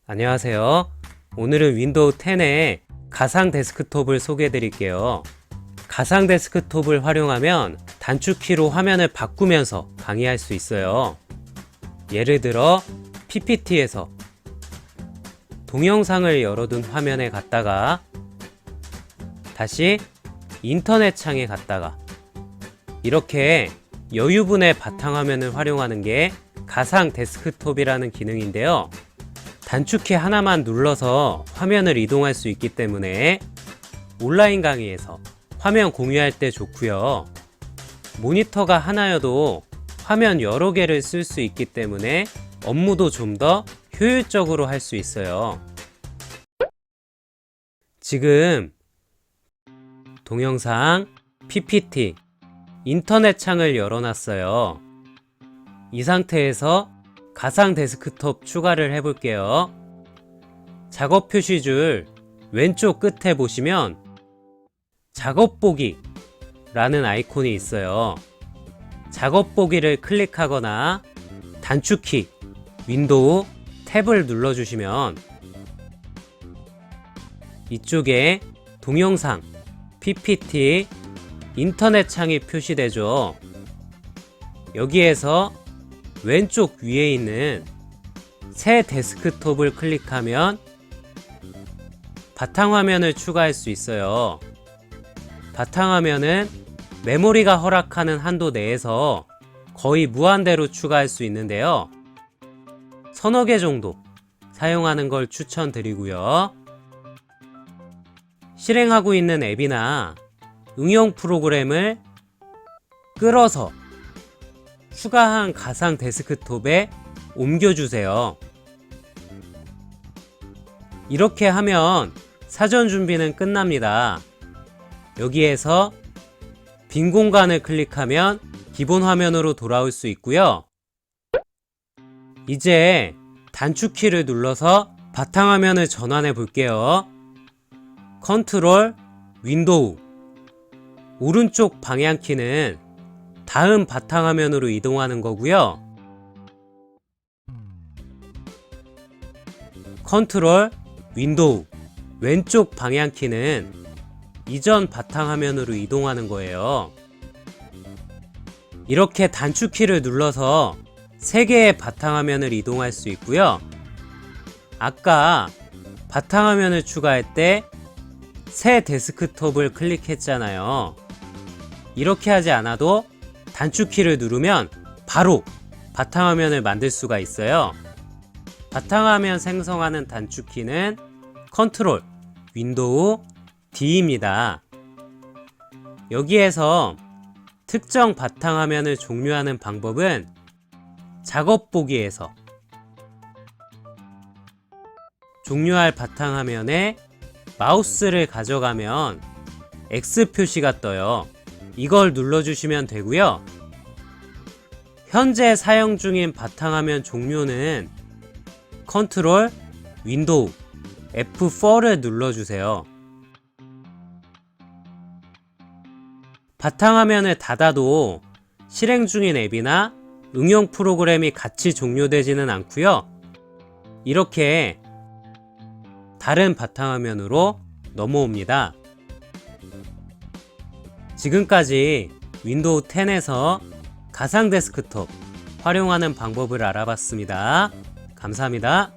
안녕하세요. 오늘은 윈도우 10의 가상 데스크톱을 소개해 드릴게요. 가상 데스크톱을 활용하면 단축키로 화면을 바꾸면서 강의할 수 있어요. 예를 들어 PPT에서 동영상을 열어둔 화면에 갔다가 다시 인터넷 창에 갔다가 이렇게 여유분의 바탕화면을 활용하는 게 가상 데스크톱이라는 기능인데요. 단축키 하나만 눌러서 화면을 이동할 수 있기 때문에 온라인 강의에서 화면 공유할 때 좋고요. 모니터가 하나여도 화면 여러 개를 쓸 수 있기 때문에 업무도 좀 더 효율적으로 할 수 있어요. 지금 동영상, PPT, 인터넷 창을 열어놨어요. 이 상태에서 가상 데스크톱 추가를 해볼게요. 작업 표시줄 왼쪽 끝에 보시면 작업 보기 라는 아이콘이 있어요. 작업 보기를 클릭하거나 단축키 윈도우 탭을 눌러주시면 이쪽에 동영상, PPT, 인터넷 창이 표시되죠. 여기에서 왼쪽 위에 있는 새 데스크톱을 클릭하면 바탕화면을 추가할 수 있어요. 바탕화면은 메모리가 허락하는 한도 내에서 거의 무한대로 추가할 수 있는데요. 서너 개 정도 사용하는 걸 추천드리고요. 실행하고 있는 앱이나 응용 프로그램을 끌어서 추가한 가상 데스크톱에 옮겨주세요. 이렇게 하면 사전 준비는 끝납니다. 여기에서 빈 공간을 클릭하면 기본 화면으로 돌아올 수 있고요. 이제 단축키를 눌러서 바탕화면을 전환해 볼게요. 컨트롤, 윈도우. 오른쪽 방향키는 다음 바탕화면으로 이동하는 거고요. 컨트롤, 윈도우. 왼쪽 방향키는 이전 바탕화면으로 이동하는 거예요. 이렇게 단축키를 눌러서 3개의 바탕화면을 이동할 수 있고요. 아까 바탕화면을 추가할 때 새 데스크톱을 클릭했잖아요. 이렇게 하지 않아도 단축키를 누르면 바로 바탕화면을 만들 수가 있어요. 바탕화면 생성하는 단축키는 컨트롤, 윈도우, D입니다. 여기에서 특정 바탕화면을 종료하는 방법은 작업 보기에서 종료할 바탕화면에 마우스를 가져가면 X 표시가 떠요. 이걸 눌러주시면 되고요. 현재 사용 중인 바탕화면 종료는 컨트롤, 윈도우, F4를 눌러주세요. 바탕화면을 닫아도 실행 중인 앱이나 응용 프로그램이 같이 종료되지는 않고요. 이렇게 다른 바탕화면으로 넘어옵니다. 지금까지 윈도우 10에서 가상 데스크톱 활용하는 방법을 알아봤습니다. 감사합니다.